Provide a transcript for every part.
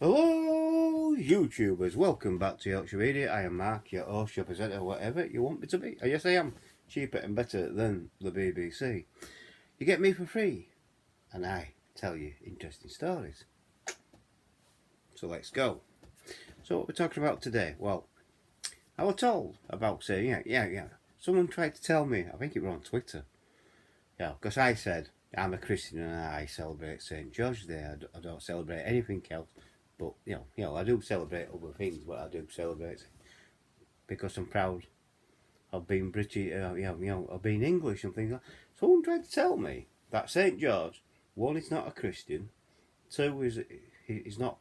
Hello, YouTubers. Welcome back to Yorkshire Media. I am Mark, your host, your presenter, whatever you want me to be. Yes, I am. Cheaper and better than the BBC. You get me for free, and I tell you interesting stories. So let's go. So what we're talking about today? Well, I was told about saying, yeah. Someone tried to tell me, I think it was on Twitter. Yeah, because I said, I'm a Christian and I celebrate St. George's Day. I don't celebrate anything else. But, I do celebrate other things, but I do celebrate because I'm proud of being British, of being English and things like that. Someone tried to tell me that St. George, one, is not a Christian, two, he's not,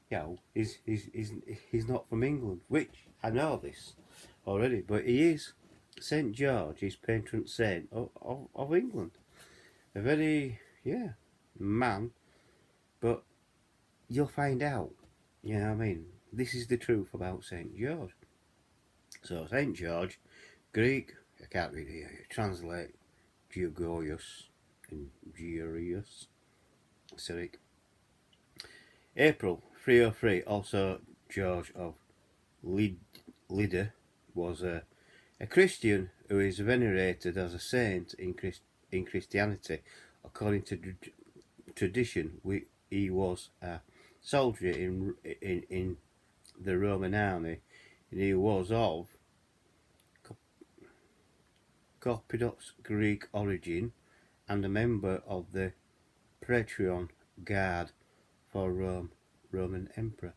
he's not from England, which I know this already, but he is. St. George is patron saint of England. A very, man, but you'll find out. You know what I mean? This is the truth about St. George. So, St. George, Greek, I can't really translate Georgios and Georgios, Syriac. April 303, also George of Lydda, was a Christian who is venerated as a saint in Christianity. According to tradition, he was a soldier in the Roman army, and he was of Orthodox Greek origin and a member of the Praetorian Guard for Roman Emperor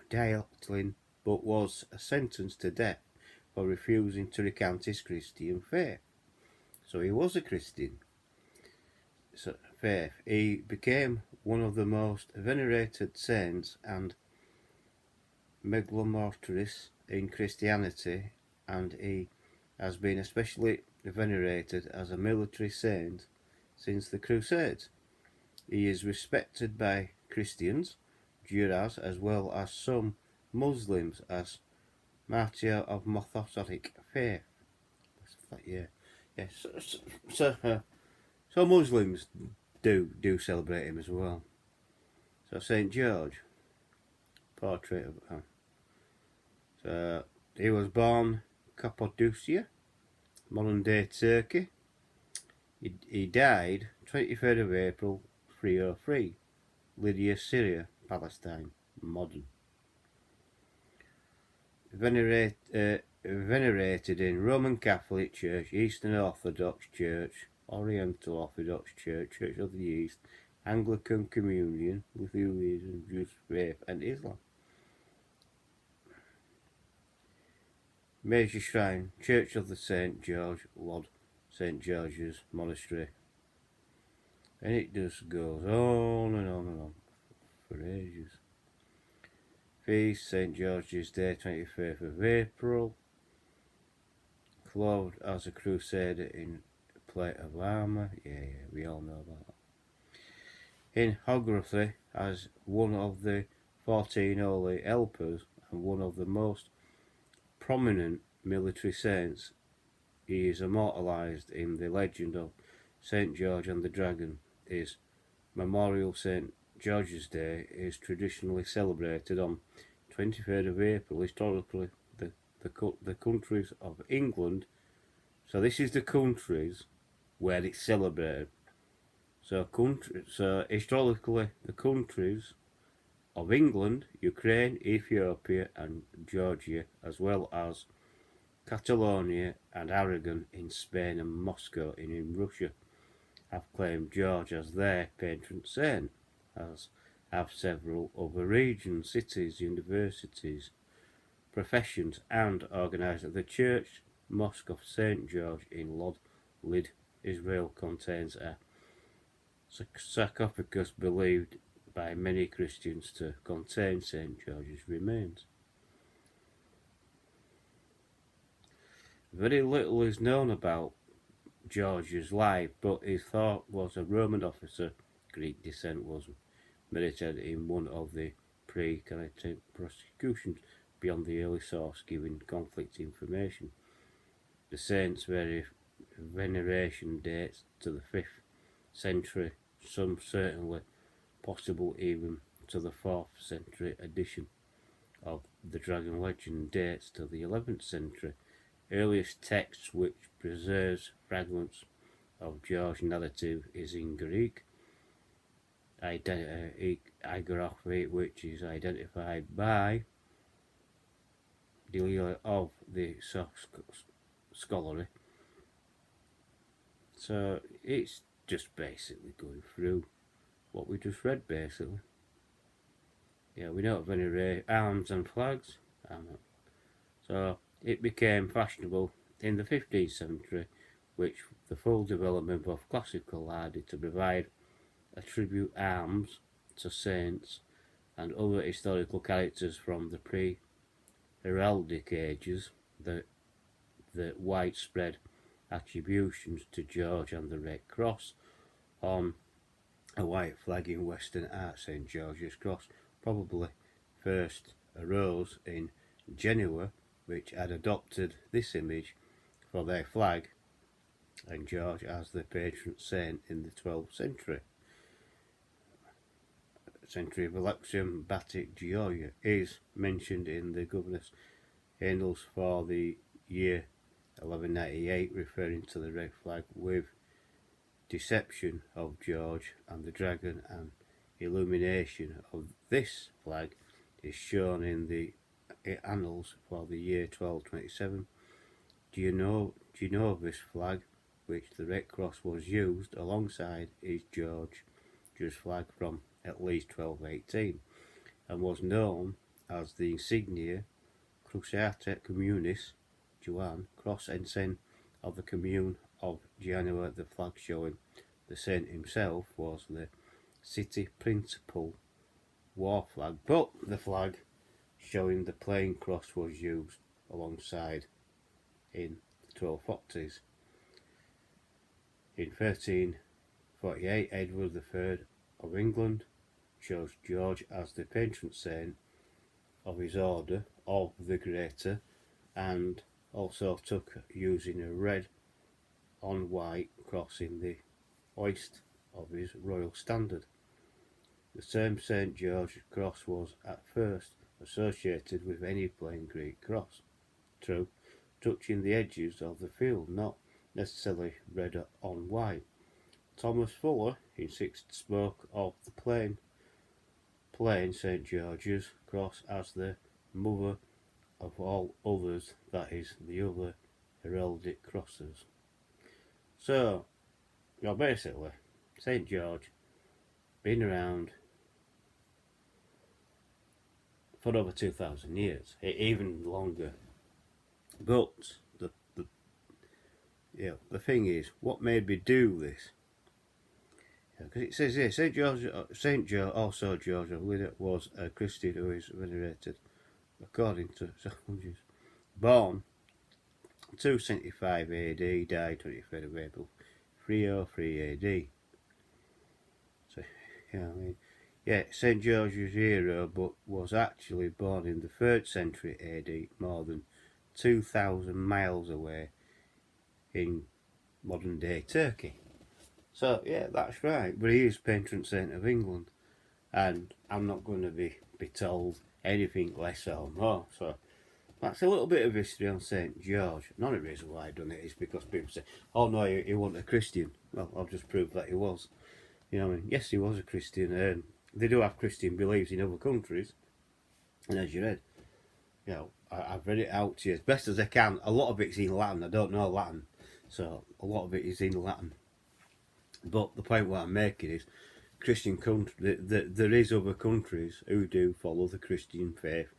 Diocletian, but was sentenced to death for refusing to recant his Christian faith. So he was a Christian faith. He became one of the most venerated saints and megalomortaris in Christianity, and he has been especially venerated as a military saint since the Crusades. He is respected by Christians, Druids, as well as some Muslims as martyr of Mothosotic faith. So Muslims do celebrate him as well. So St. George, portrait of him. So he was born Cappadocia, modern day Turkey. He died 23rd of April 303, Lydia, Syria, Palestine, modern. Venerated in Roman Catholic Church, Eastern Orthodox Church, Oriental Orthodox Church, Church of the East, Anglican Communion, Lithuanian Jewish Faith, and Islam. Major shrine, Church of the St. George, Lod, St. George's Monastery. And it just goes on and on and on for ages. Feast, St. George's Day, 25th of April. Clothed as a crusader in plate of armour. Yeah, we all know about that. In hagiography, as one of the 14 holy helpers and one of the most prominent military saints, he is immortalised in the legend of St. George and the Dragon. His memorial, St. George's Day, is traditionally celebrated on 23rd of April. Historically, the countries of England, so this is the countries where it's celebrated. So historically, the countries of England, Ukraine, Ethiopia and Georgia, as well as Catalonia and Aragon in Spain and Moscow in Russia, have claimed George as their patron saint, as have several other regions, cities, universities, professions, and organised. The Church Mosque of St. George in Lod, Israel, contains a sarcophagus believed by many Christians to contain St. George's remains. Very little is known about George's life, but his thought was a Roman officer, Greek descent, was military in one of the pre-Canonical prosecutions beyond the early source giving conflict information. The saint's veneration dates to the 5th century some certainly possible even to the 4th century edition of the Dragon Legend dates to the 11th century. Earliest text which preserves fragments of George narrative is in Greek iconography, which is identified by the leader of the scholarly. So it's just basically going through what we just read, basically. Yeah, we don't have any arms and flags. So it became fashionable in the 15th century, which the full development of classical art to provide a tribute arms to saints and other historical characters from the pre-heraldic ages, the widespread attributions to George and the Red Cross on a white flag in Western art. St George's Cross probably first arose in Genoa, which had adopted this image for their flag, and George as the patron saint in the 12th century. Century of Alexium Batic Georgia is mentioned in the Governor's Annals for the year 1198, referring to the red flag with deception of George and the dragon, and illumination of this flag is shown in the annals for the year 1227. Do you know of this flag, which the Red Cross was used alongside is George's flag from at least 1218, and was known as the insignia Cruciate Communis Juan, cross ensign of the Commune of Genoa. The flag showing the saint himself was the city principal war flag, but the flag showing the plain cross was used alongside in the 1240s. In 1348, Edward III of England chose George as the patron saint of his order of the Greater, and also took using a red on white cross in the hoist of his royal standard. The same St George's cross was at first associated with any plain Greek cross, true, touching the edges of the field, not necessarily red on white. Thomas Fuller in 6th spoke of the plain St George's cross as the mother of all others, that is, the other heraldic crosses. So, basically, St George been around for over 2,000 years, even longer. But the thing is, what made me do this? Because it says here, St George of Lydda was a Christian who is venerated according to Saint, born 275 AD, died 23rd of April 303 AD. So, St George's hero, but was actually born in the 3rd century AD, more than 2,000 miles away in modern day Turkey. So, yeah, that's right, but he is patron saint of England, and I'm not going to be told anything less or more. So, that's a little bit of history on St George. Another reason why I've done it is because people say, oh no, he wasn't a Christian. Well, I've just proved that he was. You know what I mean? Yes, he was a Christian. They do have Christian beliefs in other countries, and as you read, I've read it out to you as best as I can. A lot of it's in Latin. I don't know Latin, so a lot of it is in Latin. But the point what I'm making is, Christian country, there is other countries who do follow the Christian faith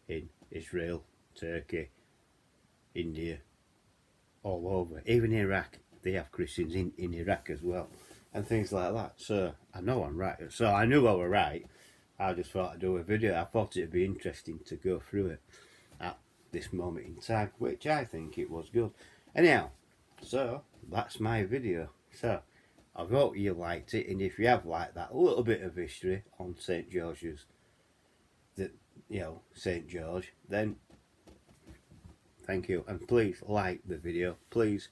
in Israel, Turkey, India, all over. Even Iraq, they have Christians in Iraq as well, and things like that. So I know I'm right. So I knew I were right. I just thought I'd do a video. I thought it'd be interesting to go through it at this moment in time, which I think it was good. Anyhow, so that's my video. So I hope you liked it, and if you have liked that little bit of history on St George's, St George, then thank you, and please like the video. Please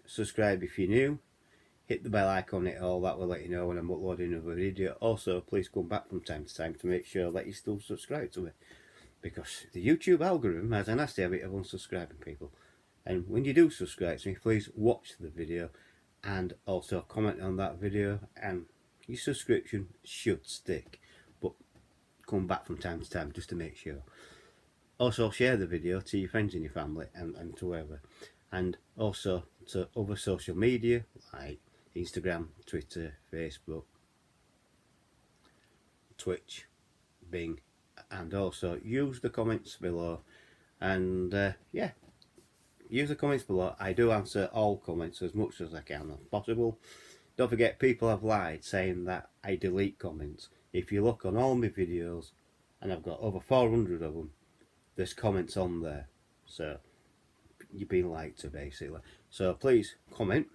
subscribe if you're new. hit the bell icon, it all, that will let you know when I'm uploading another video. Also, please come back from time to time to make sure that you still subscribe to me, because the YouTube algorithm has a nasty habit of unsubscribing people. And when you do subscribe to me, please watch the video and also comment on that video, and your subscription should stick, but come back from time to time just to make sure. Also, share the video to your friends and your family and to whoever, and also to other social media like Instagram, Twitter, Facebook, Twitch, Bing, and also use the comments below. And yeah, use the comments below. I do answer all comments as much as I can if possible. Don't forget, people have lied saying that I delete comments. If you look on all my videos, and I've got over 400 of them, there's comments on there. So you've been lied to, basically. So please comment,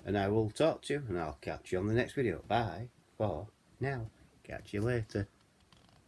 and I will talk to you, and I'll catch you on the next video. Bye for now. Catch you later.